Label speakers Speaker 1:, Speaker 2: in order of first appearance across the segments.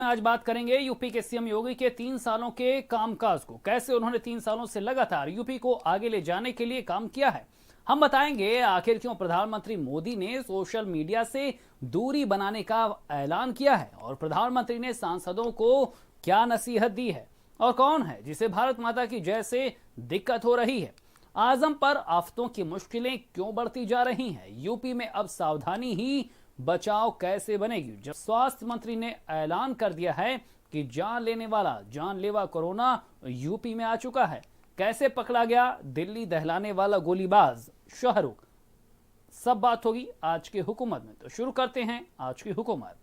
Speaker 1: आज बात करेंगे यूपी के सीएम योगी के 3 सालों के कामकाज को। कैसे उन्होंने 3 सालों से लगातार यूपी को आगे ले जाने के लिए काम किया है, हम बताएंगे। आखिर क्यों प्रधानमंत्री मोदी ने सोशल मीडिया से दूरी बनाने का ऐलान किया है और प्रधानमंत्री ने सांसदों को क्या नसीहत दी है, और कौन है जिसे भारत माता की जय से दिक्कत हो रही है। आजम पर आफतों की मुश्किलें क्यों बढ़ती जा रही हैं। यूपी में अब सावधानी ही बचाव कैसे बनेगी, जब स्वास्थ्य मंत्री ने ऐलान कर दिया है कि जानलेवा कोरोना यूपी में आ चुका है। कैसे पकड़ा गया दिल्ली दहलाने वाला गोलीबाज शाहरुख, सब बात होगी आज की हुकूमत में। तो शुरू करते हैं आज की हुकूमत।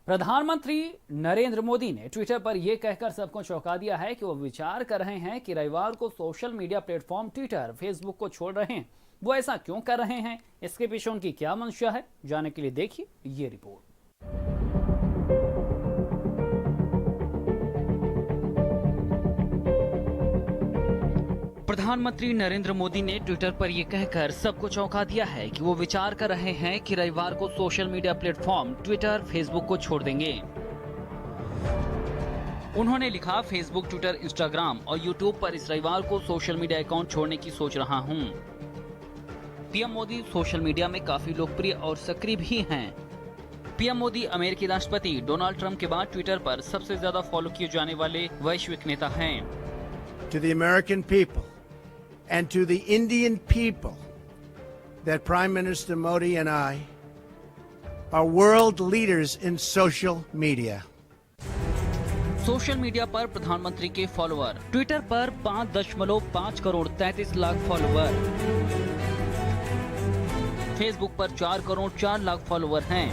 Speaker 1: प्रधानमंत्री नरेंद्र मोदी ने ट्विटर पर यह कहकर सबको चौंका दिया है कि वो विचार कर रहे हैं कि रविवार को social media platform Twitter, Facebook को छोड़ रहे हैं। वो ऐसा क्यों कर रहे हैं, इसके पीछे उनकी क्या मंशा है, जानने के लिए देखिए ये रिपोर्ट। प्रधानमंत्री नरेंद्र मोदी ने ट्विटर पर यह कहकर सबको चौंका दिया है कि वो विचार कर रहे हैं कि रविवार को social media platform Twitter, Facebook को छोड़ देंगे। उन्होंने लिखा, फेसबुक, ट्विटर, इंस्टाग्राम और यूट्यूब पर इस रविवार को सोशल मीडिया अकाउंट छोड़ने की सोच रहा हूं। पीएम मोदी सोशल मीडिया में काफी लोकप्रिय और सक्रिय भी हैं। पीएम मोदी अमेरिकी राष्ट्रपति डोनाल्ड ट्रंप के बाद ट्विटर पर सबसे ज्यादा फॉलो किए जाने वाले वैश्विक नेता हैं।
Speaker 2: To the American people and to the Indian people, that Prime Minister Modi and I are world leaders in social media.
Speaker 1: Social media पर प्रधानमंत्री के फॉलोअर, ट्विटर पर 5.5 करोड़ 33 लाख फॉलोअर, फेसबुक पर 4 करोड़ 4 लाख फॉलोअर हैं,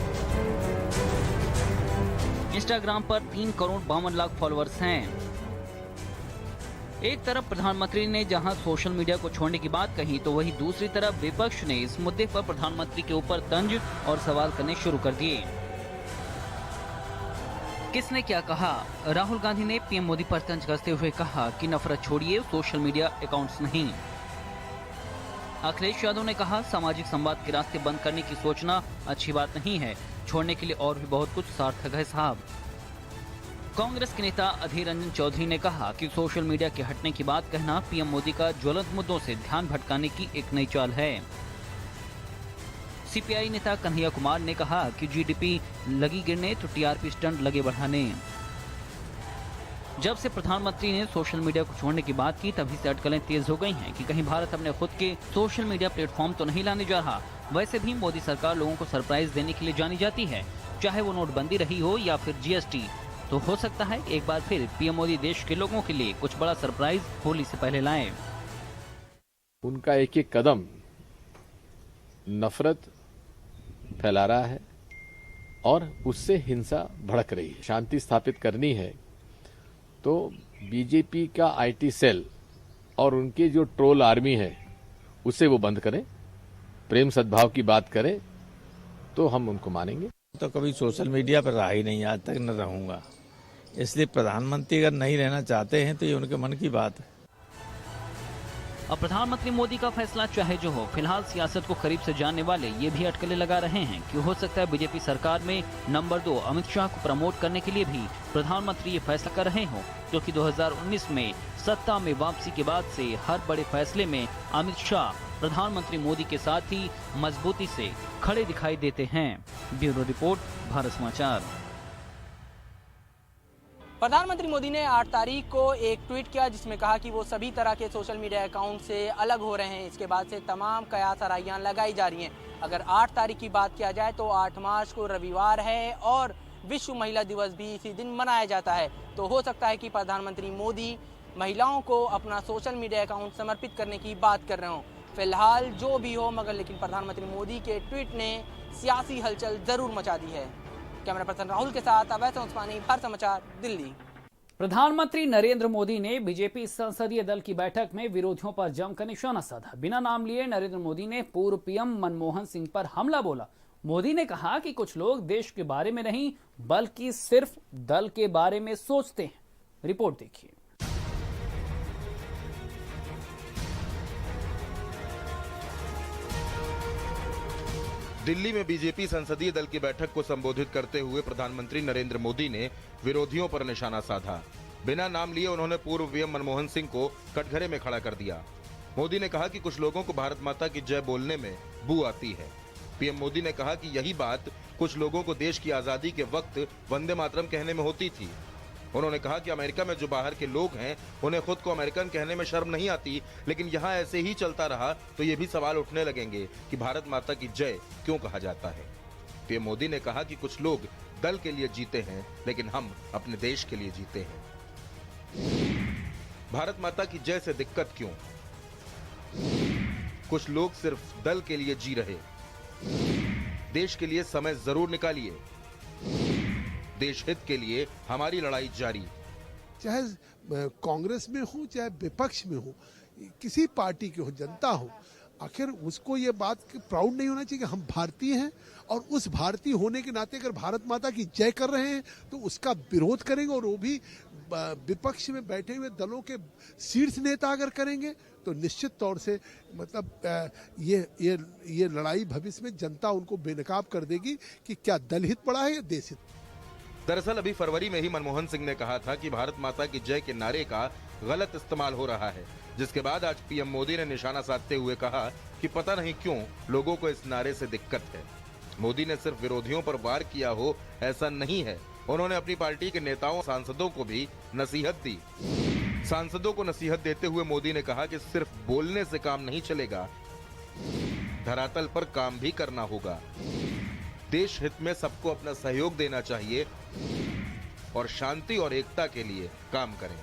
Speaker 1: इंस्टाग्राम पर 3 करोड़ 52 लाख फॉलोअर्स हैं। एक तरफ प्रधानमंत्री ने जहां सोशल मीडिया को छोड़ने की बात कही, तो वहीं दूसरी तरफ विपक्ष ने इस मुद्दे पर प्रधानमंत्री के ऊपर तंज और सवाल करने शुरू कर दिए। किसने क्या कहा? राहुल गांधी ने पीएम मोदी पर तंज कसते हुए कहा कि नफरत छोड़िए, सोशल मीडिया अकाउंट्स नहीं। अखिलेश यादव ने कहा, सामाजिक संवाद के रास्ते बंद करने की सोचना अच्छी बात नहीं है, छोड़ने के लिए और भी बहुत कुछ सार्थक है साहब। कांग्रेस के नेता अधीर रंजन चौधरी ने कहा कि सोशल मीडिया के हटने की बात कहना पीएम मोदी का ज्वलंत मुद्दों से ध्यान भटकाने की एक नई चाल है। सीपीआई नेता कन्हैया कुमार ने कहा कि जीडीपी लगी गिरने तो टीआरपी स्टंट लगे बढ़ाने। जब से प्रधानमंत्री ने सोशल मीडिया को छोड़ने की बात की, तभी से अटकलें तेज हो गई हैं कि कहीं भारत अपने खुद के सोशल मीडिया प्लेटफॉर्म तो नहीं लाने जा रहा। वैसे भी मोदी सरकार लोगों को सरप्राइज देने के लिए जानी जाती है, चाहे वो नोटबंदी रही हो या फिर जीएसटी। तो हो सकता है एक बार फिर पीएम मोदी देश के लोगों के लिए कुछ बड़ा सरप्राइज होली से पहले लाएं।
Speaker 3: उनका एक एक कदम नफरत फैला रहा है और उससे हिंसा भड़क रही है। शांति स्थापित करनी है तो बीजेपी का आईटी सेल और उनके जो ट्रोल आर्मी है उसे वो बंद करें, प्रेम सद्भाव की बात करें तो हम उनको मानेंगे।
Speaker 4: तो कभी सोशल मीडिया पर रहा ही नहीं, आज तक न रहूंगा। इसलिए प्रधानमंत्री अगर नहीं रहना चाहते हैं तो ये उनके मन की बात है।
Speaker 1: अब प्रधानमंत्री मोदी का फैसला चाहे जो हो, फिलहाल सियासत को करीब से जानने वाले ये भी अटकलें लगा रहे हैं कि हो सकता है बीजेपी सरकार में नंबर 2 अमित शाह को प्रमोट करने के लिए भी प्रधानमंत्री ये फैसला कर रहे हो, क्योंकि 2019 में सत्ता में वापसी के बाद से हर बड़े फैसले में अमित शाह प्रधानमंत्री मोदी के साथ ही मजबूती से खड़े दिखाई देते हैं। ब्यूरो रिपोर्ट, भारत समाचार।
Speaker 5: प्रधानमंत्री मोदी ने 8 तारीख को एक ट्वीट किया जिसमें कहा कि वो सभी तरह के सोशल मीडिया अकाउंट से अलग हो रहे हैं। इसके बाद से तमाम कयास आराइयां लगाई जा रही हैं। अगर 8 तारीख की बात किया जाए तो 8 मार्च को रविवार है और विश्व महिला दिवस भी इसी दिन मनाया जाता है। तो हो सकता है कि प्रधानमंत्री मोदी महिलाओं को अपना सोशल मीडिया अकाउंट समर्पित करने की बात कर रहे हों। फिलहाल जो भी हो मगर लेकिन प्रधानमंत्री मोदी के ट्वीट ने सियासी हलचल जरूर मचा दी है। कैमरा पर्सन राहुल के साथ अवैध उस्मानी, भारत समाचार, दिल्ली।
Speaker 1: प्रधानमंत्री नरेंद्र मोदी ने बीजेपी संसदीय दल की बैठक में विरोधियों पर जमकर निशाना साधा। बिना नाम लिए नरेंद्र मोदी ने पूर्व पीएम मनमोहन सिंह पर हमला बोला। मोदी ने कहा कि कुछ लोग देश के बारे में नहीं बल्कि सिर्फ दल के बारे में सोचते हैं। रिपोर्ट देखिए।
Speaker 6: दिल्ली में बीजेपी संसदीय दल की बैठक को संबोधित करते हुए प्रधानमंत्री नरेंद्र मोदी ने विरोधियों पर निशाना साधा। बिना नाम लिए उन्होंने पूर्व पीएम मनमोहन सिंह को कटघरे में खड़ा कर दिया। मोदी ने कहा कि कुछ लोगों को भारत माता की जय बोलने में बू आती है। पीएम मोदी ने कहा कि यही बात कुछ लोगों को देश की आजादी के वक्त वंदे मातरम कहने में होती थी। उन्होंने कहा कि अमेरिका में जो बाहर के लोग हैं उन्हें खुद को अमेरिकन कहने में शर्म नहीं आती, लेकिन यहाँ ऐसे ही चलता रहा तो ये भी सवाल उठने लगेंगे कि भारत माता की जय क्यों कहा जाता है। पीएम मोदी ने कहा कि कुछ लोग दल के लिए जीते हैं, लेकिन हम अपने देश के लिए जीते हैं। भारत माता की जय से दिक्कत क्यों? कुछ लोग सिर्फ दल के लिए जी रहे। देश के लिए समय जरूर निकालिए। देश हित के लिए हमारी लड़ाई जारी।
Speaker 7: चाहे कांग्रेस में हो चाहे विपक्ष में हो, किसी पार्टी के हो, जनता हो, आखिर उसको ये बात प्राउड नहीं होना चाहिए कि हम भारतीय हैं, और उस भारतीय होने के नाते अगर भारत माता की जय कर रहे हैं तो उसका विरोध करेंगे, और वो भी विपक्ष में बैठे हुए दलों के शीर्ष नेता अगर करेंगे तो निश्चित तौर से मतलब ये लड़ाई भविष्य में जनता उनको बेनकाब कर देगी कि क्या दल हित पड़ा है या देश हित।
Speaker 6: दरअसल अभी फरवरी में ही मनमोहन सिंह ने कहा था कि भारत माता की जय के नारे का गलत इस्तेमाल हो रहा है, जिसके बाद आज पीएम मोदी ने निशाना साधते हुए कहा कि पता नहीं क्यों लोगों को इस नारे से दिक्कत है। मोदी ने सिर्फ विरोधियों पर वार किया हो ऐसा नहीं है, उन्होंने अपनी पार्टी के नेताओं सांसदों को भी नसीहत दी। सांसदों को नसीहत देते हुए मोदी ने कहा कि सिर्फ बोलने से काम नहीं चलेगा, धरातल पर काम भी करना होगा। देश हित में सबको अपना सहयोग देना चाहिए और शांति और एकता के लिए काम करें।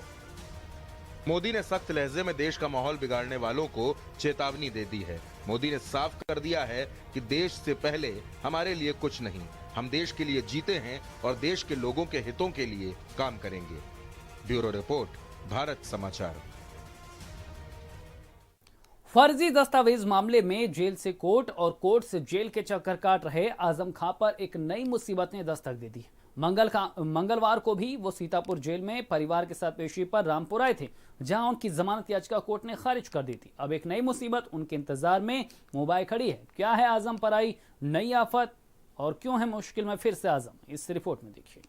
Speaker 6: मोदी ने सख्त लहजे में देश का माहौल बिगाड़ने वालों को चेतावनी दे दी है। मोदी ने साफ कर दिया है कि देश से पहले हमारे लिए कुछ नहीं, हम देश के लिए जीते हैं और देश के लोगों के हितों के लिए काम करेंगे। ब्यूरो रिपोर्ट, भारत समाचार।
Speaker 1: फर्जी दस्तावेज मामले में जेल से कोर्ट और कोर्ट से जेल के चक्कर काट रहे आजम खां पर एक नई मुसीबत ने दस्तक दे दी। मंगलवार को भी वो सीतापुर जेल में परिवार के साथ पेशी पर रामपुर आए थे, जहां उनकी जमानत याचिका कोर्ट ने खारिज कर दी थी। अब एक नई मुसीबत उनके इंतजार में मुंबई खड़ी है। क्या है आजम पर आई नई आफत और क्यों है मुश्किल में फिर से आजम, इस रिपोर्ट में देखिए।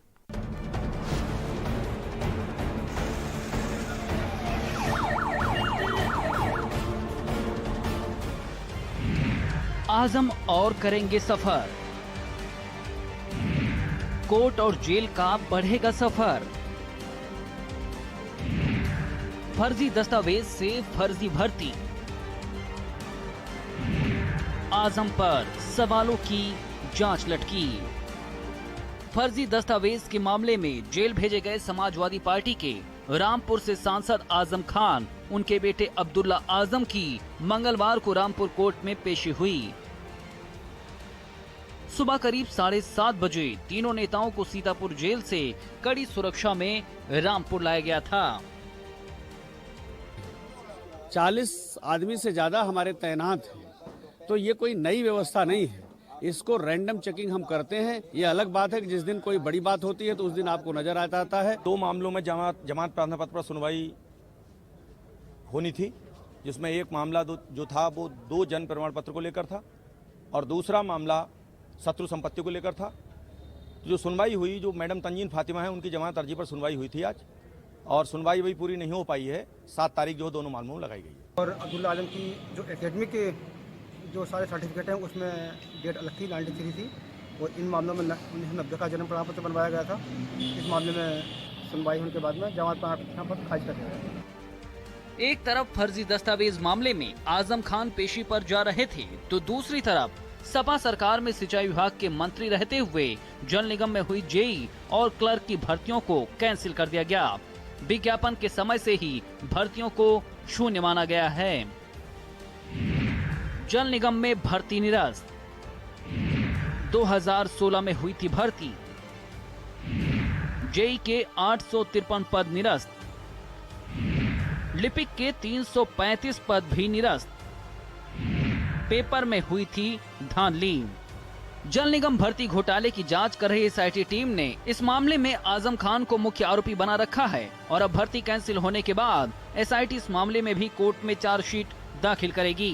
Speaker 1: आजम और करेंगे सफर, कोर्ट और जेल का बढ़ेगा सफर। फर्जी दस्तावेज से फर्जी भर्ती, आजम पर सवालों की जांच लटकी। फर्जी दस्तावेज के मामले में जेल भेजे गए समाजवादी पार्टी के रामपुर से सांसद आजम खान, उनके बेटे अब्दुल्ला आजम की मंगलवार को रामपुर कोर्ट में पेशी हुई। सुबह करीब 7:30 बजे तीनों नेताओं को सीतापुर जेल से कड़ी सुरक्षा में रामपुर लाया गया था।
Speaker 8: 40 आदमी से ज्यादा हमारे तैनात हैं, तो ये कोई नई व्यवस्था नहीं है। इसको रैंडम चेकिंग हम करते हैं। ये अलग बात है कि जिस दिन कोई बड़ी बात होती है तो उस दिन आपको नजर आता है।
Speaker 9: 2 मामलों में जमानत प्रार्थना पत्र पर सुनवाई होनी थी, जिसमें एक मामला जो था वो 2 जन्म प्रमाण पत्र को लेकर था और दूसरा मामला शत्रु संपत्ति को लेकर था। जो सुनवाई हुई, जो मैडम तंजीन फातिमा है, उनकी जमानत अर्जी पर सुनवाई हुई थी आज, और सुनवाई वही पूरी नहीं हो पाई है। 7 तारीख जो दोनों मामलों में लगाई गई है।
Speaker 10: और अब्दुल्ला आजम की जो एकेडमिक के जो सारे सर्टिफिकेट हैं उसमें डेट अलग थी, 93 थी, और इन मामलों में 1990 का जन्म प्रमाण पत्र बनवाया गया था। इस मामले में सुनवाई होने के बाद में जमानत प्रमाण पत्र खारिज कर दिया गया।
Speaker 1: एक तरफ फर्जी दस्तावेज मामले में आजम खान पेशी पर जा रहे थे, तो दूसरी तरफ सपा सरकार में सिंचाई विभाग के मंत्री रहते हुए जल निगम में हुई जेई और क्लर्क की भर्तियों को कैंसिल कर दिया गया। विज्ञापन के समय से ही भर्तियों को शून्य माना गया है। जल निगम में भर्ती निरस्त, 2016 में हुई थी भर्ती। जेई के 853 पद निरस्त, लिपिक के 335 पद भी निरस्त। पेपर में हुई थी धांधली। जल निगम भर्ती घोटाले की जांच कर रही एसआईटी टीम ने इस मामले में आजम खान को मुख्य आरोपी बना रखा है और अब भर्ती कैंसिल होने के बाद एसआईटी इस मामले में भी कोर्ट में चार्जशीट दाखिल करेगी।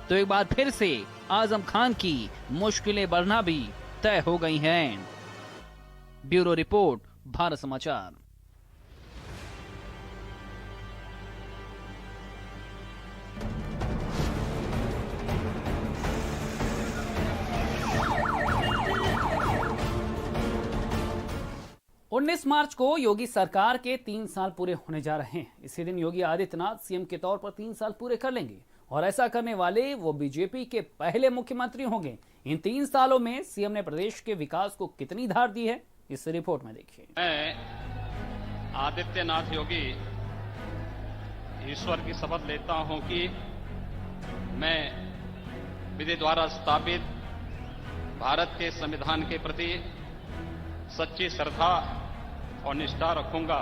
Speaker 1: तो एक बार फिर से आजम खान की मुश्किलें बढ़ना भी तय हो गई हैं। ब्यूरो रिपोर्ट, भारत समाचार। उन्नीस मार्च को योगी सरकार के 3 साल पूरे होने जा रहे हैं। इसी दिन योगी आदित्यनाथ सीएम के तौर पर 3 साल पूरे कर लेंगे और ऐसा करने वाले वो बीजेपी के पहले मुख्यमंत्री होंगे। इन 3 सालों में सीएम ने प्रदेश के विकास को कितनी धार दी है, इस रिपोर्ट में देखिए।
Speaker 11: मैं आदित्यनाथ योगी ईश्वर की शपथ लेता हूं कि मैं विधि द्वारा स्थापित भारत के संविधान के प्रति सच्ची श्रद्धा और निष्ठा रखूंगा।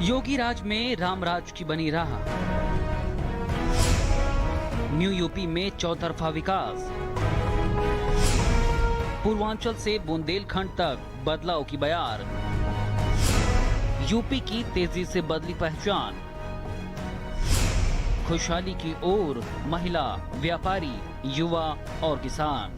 Speaker 1: योगी राज में रामराज की बनी राह, न्यू यूपी में चौतरफा विकास, पूर्वांचल से बुंदेलखंड तक बदलाव की बयार, यूपी की तेजी से बदली पहचान, खुशहाली की ओर महिला, व्यापारी, युवा और किसान।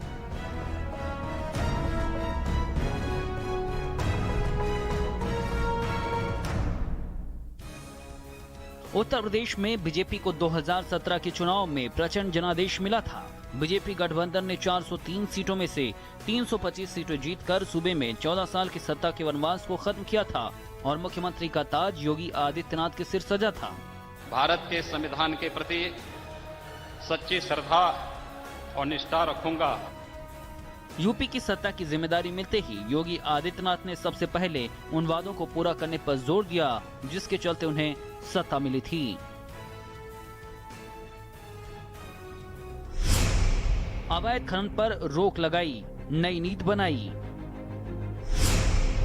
Speaker 1: उत्तर प्रदेश में बीजेपी को 2017 के चुनाव में प्रचंड जनादेश मिला था। बीजेपी गठबंधन ने 403 सीटों में से 325 सीटें जीतकर सूबे में 14 साल की सत्ता के वनवास को खत्म किया था और मुख्यमंत्री का ताज योगी आदित्यनाथ के सिर सजा था।
Speaker 11: भारत के संविधान के प्रति सच्ची श्रद्धा और निष्ठा रखूंगा।
Speaker 1: यूपी की सत्ता की जिम्मेदारी मिलते ही योगी आदित्यनाथ ने सबसे पहले उन वादों को पूरा करने पर जोर दिया जिसके चलते उन्हें सत्ता मिली थी। अवैध खनन पर रोक लगाई, नई नीति बनाई,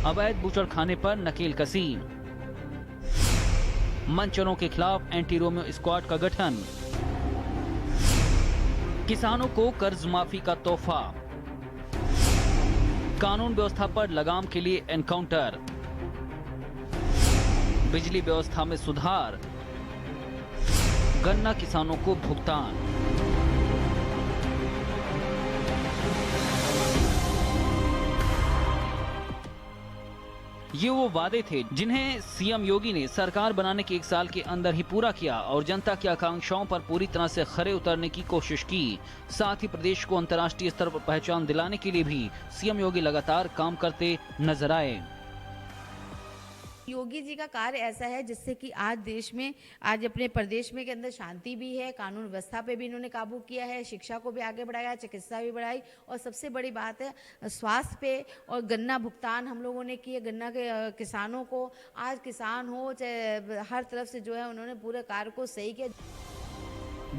Speaker 1: अवैध बूचड़खाने पर नकेल कसी, मनचलों के खिलाफ एंटी रोमियो स्क्वाड का गठन, किसानों को कर्ज माफी का तोहफा, कानून व्यवस्था पर लगाम के लिए एनकाउंटर, बिजली व्यवस्था में सुधार, गन्ना किसानों को भुगतान। ये वो वादे थे जिन्हें सीएम योगी ने सरकार बनाने के 1 साल के अंदर ही पूरा किया और जनता की आकांक्षाओं पर पूरी तरह से खरे उतरने की कोशिश की। साथ ही प्रदेश को अंतर्राष्ट्रीय स्तर पर पहचान दिलाने के लिए भी सीएम योगी लगातार काम करते नजर आए।
Speaker 12: योगी जी का कार्य ऐसा है जिससे कि आज देश में, आज अपने प्रदेश में के अंदर शांति भी है, कानून व्यवस्था पे भी इन्होंने काबू किया है, शिक्षा को भी आगे बढ़ाया, चिकित्सा भी बढ़ाई और सबसे बड़ी बात है स्वास्थ्य पे और गन्ना भुगतान हम लोगों ने किए। गन्ना के किसानों को, आज किसान हो चाहे हर तरफ से जो है उन्होंने पूरे कार्य को सही किया।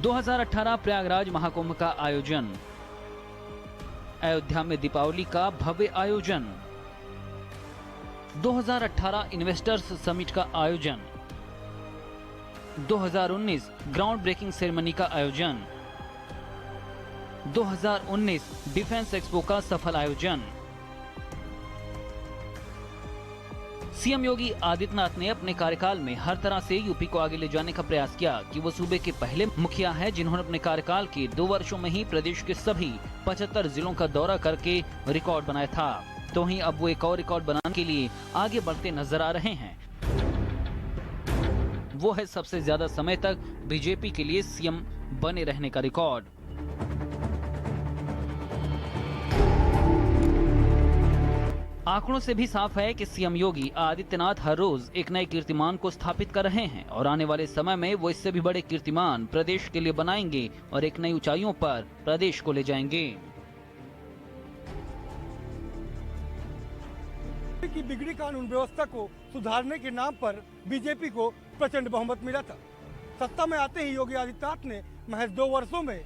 Speaker 1: 2018 प्रयागराज महाकुंभ का आयोजन, अयोध्या में दीपावली का भव्य आयोजन, 2018 इन्वेस्टर्स समिट का आयोजन, 2019 ग्राउंड ब्रेकिंग सेरेमनी का आयोजन, 2019 डिफेंस एक्सपो का सफल आयोजन। सीएम योगी आदित्यनाथ ने अपने कार्यकाल में हर तरह से यूपी को आगे ले जाने का प्रयास किया कि वो सूबे के पहले मुखिया हैं जिन्होंने अपने कार्यकाल के 2 वर्षों में ही प्रदेश के सभी 75 जिलों का दौरा करके रिकॉर्ड बनाया था। तो ही अब वो एक और रिकॉर्ड बनाने के लिए आगे बढ़ते नजर आ रहे हैं। वो है सबसे ज्यादा समय तक बीजेपी के लिए सीएम बने रहने का रिकॉर्ड। आंकड़ों से भी साफ है कि सीएम योगी आदित्यनाथ हर रोज एक नए कीर्तिमान को स्थापित कर रहे हैं और आने वाले समय में वो इससे भी बड़े कीर्तिमान प्रदेश के लिए बनाएंगे और एक नई ऊंचाइयों पर प्रदेश को ले जाएंगे।
Speaker 13: की बिगड़ी कानून व्यवस्था को सुधारने के नाम पर बीजेपी को प्रचंड बहुमत मिला था। सत्ता में आते ही योगी आदित्यनाथ ने महज 2 वर्षों में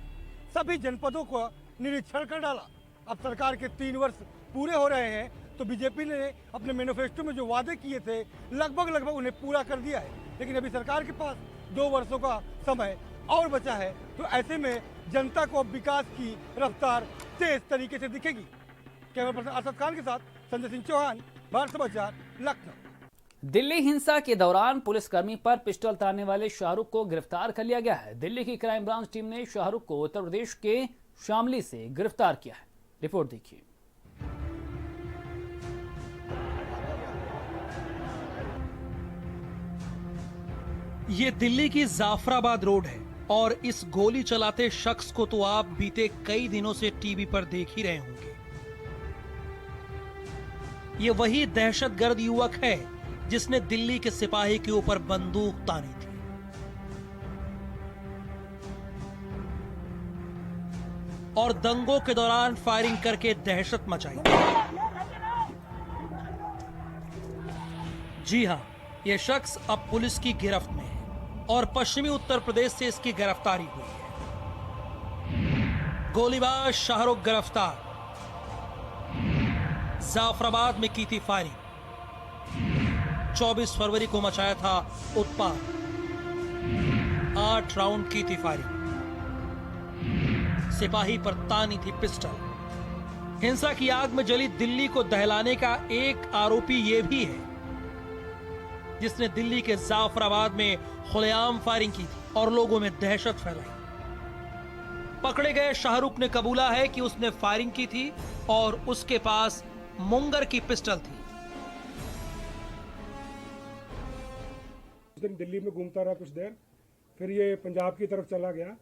Speaker 13: सभी जनपदों को निरीक्षण कर डाला। अब सरकार के 3 वर्ष पूरे हो रहे हैं तो बीजेपी ने अपने मैनिफेस्टो में जो वादे किए थे लगभग उन्हें पूरा कर दिया है। लेकिन अभी सरकार के पास 2 वर्षों का समय और बचा है, तो ऐसे में जनता को अब विकास की रफ्तार तेज तरीके से दिखेगी। कैमरा पर्सन अरशद खान के साथ संजय सिंह चौहान, भारत समाचार, लखनऊ।
Speaker 1: दिल्ली हिंसा के दौरान पुलिसकर्मी पर पिस्टल तानने वाले शाहरुख को गिरफ्तार कर लिया गया है। दिल्ली की क्राइम ब्रांच टीम ने शाहरुख को उत्तर प्रदेश के शामली से गिरफ्तार किया है। रिपोर्ट देखिए।
Speaker 14: ये दिल्ली की जाफराबाद रोड है और इस गोली चलाते शख्स को तो आप बीते कई दिनों से टीवी पर देख ही रहे होंगे। ये वही दहशतगर्द युवक है जिसने दिल्ली के सिपाही के ऊपर बंदूक तानी थी। और दंगों के दौरान फायरिंग करके दहशत मचाई। जी हां, यह शख्स अब पुलिस की गिरफ्त में है और पश्चिमी उत्तर प्रदेश से इसकी गिरफ्तारी हुई है। गोलीबाज शाहरुख गिरफ्तार। जाफराबाद में की थी फायरिंग। 24 फरवरी को मचाया था उत्पात। 8 राउंड की थी फायरिंग। सिपाही पर तानी थी पिस्टल। हिंसा की आग में जली दिल्ली को दहलाने का एक आरोपी ये भी है जिसने दिल्ली के जाफराबाद में खुलेआम फायरिंग की थी और लोगों में दहशत फैलाई। पकड़े गए शाहरुख ने कबूला है कि उसने फायरिंग की थी और उसके पास मुंगर की पिस्टल थी।
Speaker 15: उस दिन दिल्ली में घूमता रहा कुछ देर, फिर ये पंजाब की तरफ चला गया,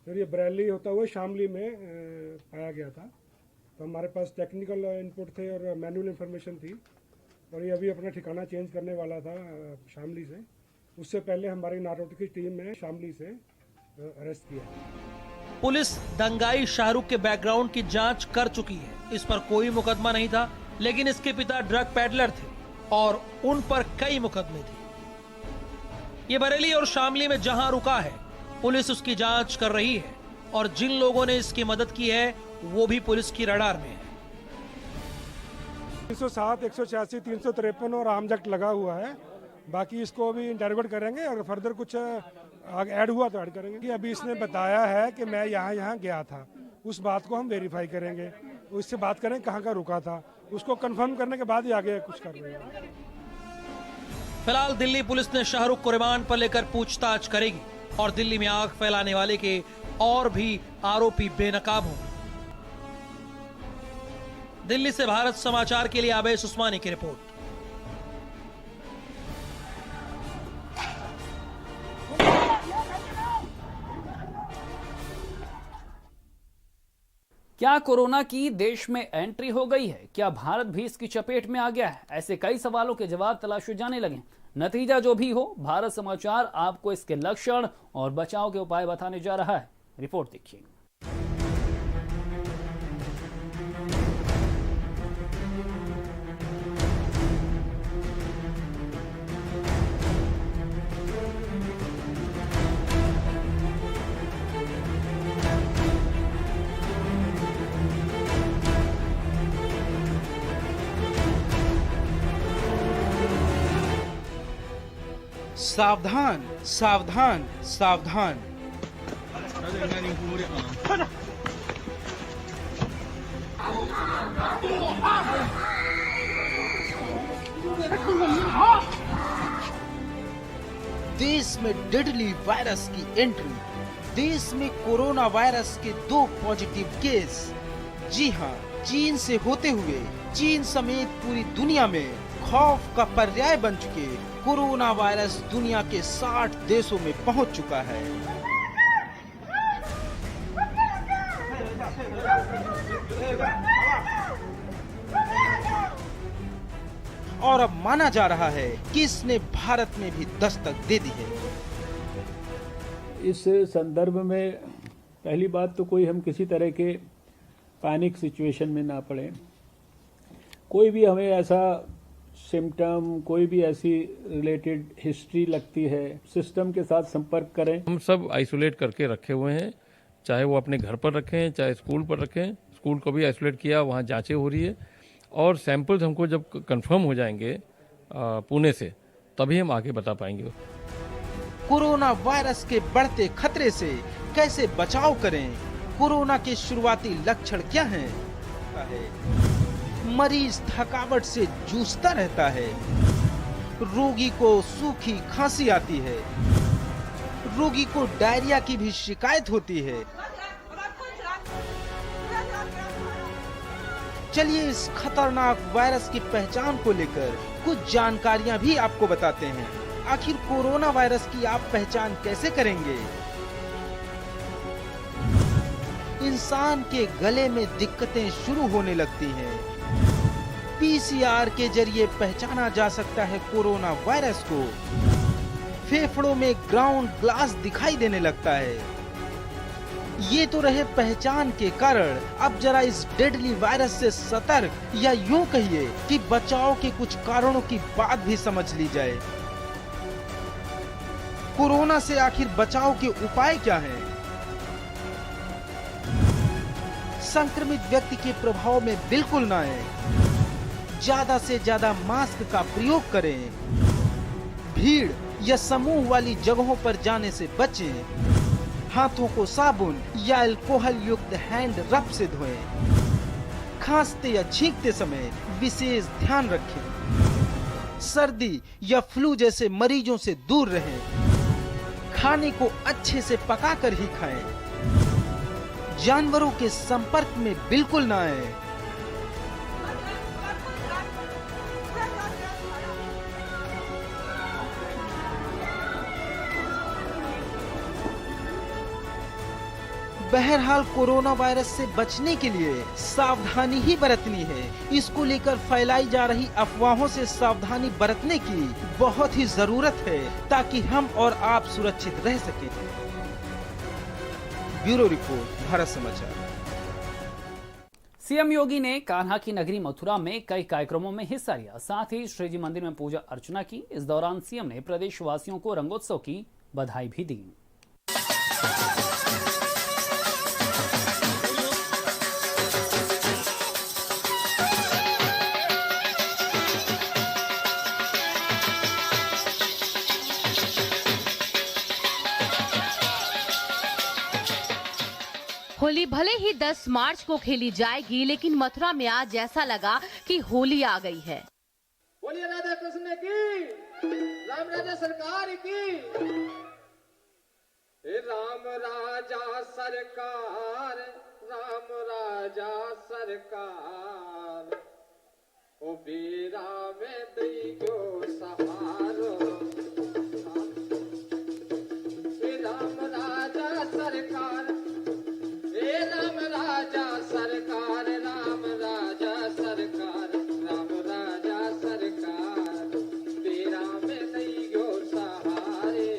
Speaker 15: फिर ये बरेली होता हुआ शामली में पाया गया था। तो हमारे पास टेक्निकल इनपुट थे और मैनुअल इंफॉर्मेशन थी और ये अभी अपना ठिकाना चेंज करने वाला था शामली से। उससे पहले हमारी नारकोटिक्स की टीम ने शामली से अरेस्ट किया।
Speaker 14: पुलिस दंगाई शाहरुख के बैकग्राउंड की जांच कर चुकी है। इस पर कोई मुकदमा नहीं था, लेकिन इसके पिता ड्रग पैडलर थे और उन पर कई मुकदमे थे। ये बरेली और शामली में जहां रुका है, पुलिस उसकी जांच कर रही है और जिन लोगों ने इसकी मदद की है वो भी पुलिस की रडार में है।
Speaker 15: 307, 186, 353 और आर्म्स एक्ट लगा हुआ है। बाकी इसको अभी इंटरोगेट करेंगे और फर्दर कुछ ऐड हुआ तो ऐड करेंगे। कि अभी इसने बताया है कि मैं यहाँ गया था, उस बात को हम वेरीफाई करेंगे, उससे बात करें कहाँ का रुका था, उसको कंफर्म करने के बाद ही आगे कुछ कर रहे हैं।
Speaker 14: फिलहाल दिल्ली पुलिस ने शाहरुख को रिमांड पर लेकर पूछताछ करेगी और दिल्ली में आग फैलाने वाले के और भी आरोपी बेनकाब होंगे। दिल्ली से भारत समाचार के लिए आवेश उस्मानी की रिपोर्ट।
Speaker 1: क्या कोरोना की देश में एंट्री हो गई है? क्या भारत भी इसकी चपेट में आ गया है? ऐसे कई सवालों के जवाब तलाशे जाने लगे। नतीजा जो भी हो, भारत समाचार आपको इसके लक्षण और बचाव के उपाय बताने जा रहा है। रिपोर्ट देखिए।
Speaker 16: सावधान सावधान सावधान। देश में डेडली वायरस की एंट्री। देश में कोरोना वायरस के 2 पॉजिटिव केस। जी हां, चीन से होते हुए चीन समेत पूरी दुनिया में खौफ का पर्याय बन चुके कोरोना वायरस दुनिया के 60 देशों में पहुंच चुका है। और अब माना जा रहा है कि इसने भारत में भी दस्तक दे दी है।
Speaker 17: इस संदर्भ में पहली बात तो कोई हम किसी तरह के पैनिक सिचुएशन में ना पड़े। कोई भी हमें ऐसा सिम्टम, कोई भी ऐसी रिलेटेड हिस्ट्री लगती है, सिस्टम के साथ संपर्क करें।
Speaker 18: हम सब आइसोलेट करके रखे हुए हैं, चाहे वो अपने घर पर रखें, चाहे स्कूल पर रखें। स्कूल को भी आइसोलेट किया, वहाँ जांचें हो रही है और सैंपल्स हमको जब कंफर्म हो जाएंगे पुणे से, तभी हम आगे बता पाएंगे।
Speaker 16: कोरोना वायरस के बढ़ते खतरे से कैसे बचाव करें? कोरोना के शुरुआती लक्षण क्या हैं? मरीज थकावट से जूझता रहता है, रोगी को सूखी खांसी आती है, रोगी को डायरिया की भी शिकायत होती है। चलिए इस खतरनाक वायरस की पहचान को लेकर कुछ जानकारियां भी आपको बताते हैं। आखिर कोरोना वायरस की आप पहचान कैसे करेंगे? इंसान के गले में दिक्कतें शुरू होने लगती हैं। पीसीआर के जरिए पहचाना जा सकता है कोरोना वायरस को। फेफड़ों में ग्राउंड ग्लास दिखाई देने लगता है। ये तो रहे पहचान के कारण। अब जरा इस डेडली वायरस से सतर्क या यूं कहिए कि बचाव के कुछ कारणों की बात भी समझ ली जाए। कोरोना से आखिर बचाव के उपाय क्या हैं? संक्रमित व्यक्ति के प्रभाव में बिल्कुल ना आए। ज्यादा से ज्यादा मास्क का प्रयोग करें। भीड़ या समूह वाली जगहों पर जाने से बचें। हाथों को साबुन या अल्कोहल युक्त हैंड रब से धोएं। खांसते या छींकते समय विशेष ध्यान रखें। सर्दी या फ्लू जैसे मरीजों से दूर रहें। खाने को अच्छे से पकाकर ही खाएं। जानवरों के संपर्क में बिल्कुल ना आए। बहरहाल कोरोना वायरस से बचने के लिए सावधानी ही बरतनी है। इसको लेकर फैलाई जा रही अफवाहों से सावधानी बरतने की बहुत ही जरूरत है ताकि हम और आप सुरक्षित रह सकें। ब्यूरो रिपोर्ट, भारत समाचार।
Speaker 1: सीएम योगी ने कान्हा की नगरी मथुरा में कई कार्यक्रमों में हिस्सा लिया। साथ ही श्रीजी मंदिर में पूजा अर्चना की। इस दौरान सीएम ने प्रदेशवासियों को रंगोत्सव की बधाई भी दी।
Speaker 19: होली भले ही 10 मार्च को खेली जाएगी, लेकिन मथुरा में आज ऐसा लगा कि होली आ गई है।
Speaker 20: बोलिए राधा कृष्ण की, राम राजा सरकार की। राम राजा सरकार, राम राजा सरकार। ओ बीरा में दैयो सहारो। राम राजा सरकार, राम राजा सरकार, राम राजा सरकार, राम राजा सरकार। तेरा में दैयो सहारे।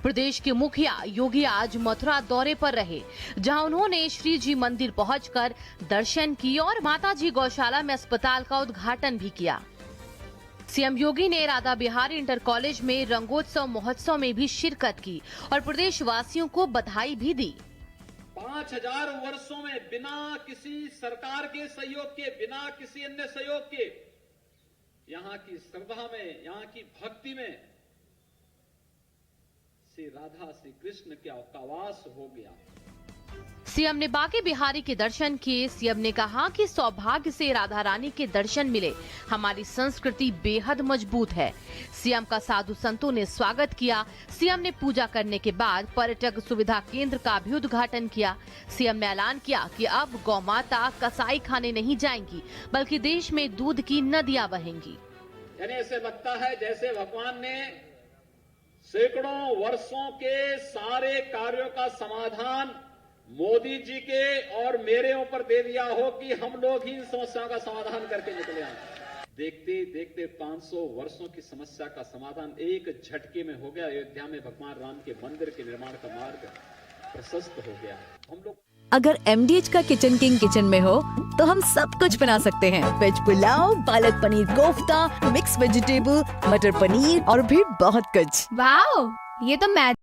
Speaker 19: प्रदेश के मुखिया योगी आज मथुरा दौरे पर रहे, जहां उन्होंने श्री जी मंदिर पहुंचकर दर्शन किए और माताजी गौशाला में अस्पताल का उद्घाटन भी किया। सीएम योगी ने राधा बिहारी इंटर कॉलेज में रंगोत्सव महोत्सव में भी शिरकत की और प्रदेशवासियों को बधाई भी दी।
Speaker 11: 5000 वर्षों में बिना किसी सरकार के सहयोग के, बिना किसी अन्य सहयोग के, यहाँ की श्रद्धा में, यहाँ की भक्ति में श्री राधा श्री कृष्ण का वास हो गया।
Speaker 19: सीएम ने बांके बिहारी के दर्शन किए। सीएम ने कहा कि सौभाग्य से राधा रानी के दर्शन मिले। हमारी संस्कृति बेहद मजबूत है। सीएम का साधु संतों ने स्वागत किया। सीएम ने पूजा करने के बाद पर्यटक सुविधा केंद्र का भी उद्घाटन किया। सीएम ने ऐलान किया कि अब गौ माता कसाई खाने नहीं जाएंगी, बल्कि देश में दूध की नदियां बहेंगी।
Speaker 11: यानी ऐसे लगता है जैसे भगवान ने सैकड़ों वर्षों के सारे कार्यों का समाधान मोदी जी के और मेरे ऊपर दे दिया हो कि हम लोग ही इन समस्याओं का समाधान करके निकले आए। देखते देखते 500 वर्षों की समस्या का समाधान एक झटके में हो गया। अयोध्या में भगवान राम के मंदिर के निर्माण का मार्ग प्रशस्त हो गया। हम लोग
Speaker 21: अगर MDH का किचन किंग किचन में हो तो हम सब कुछ बना सकते हैं। Veg pulao, palak paneer kofta, mix vegetable, मटर पनीर और भी बहुत कुछ।
Speaker 22: वाओ, ये तो मैं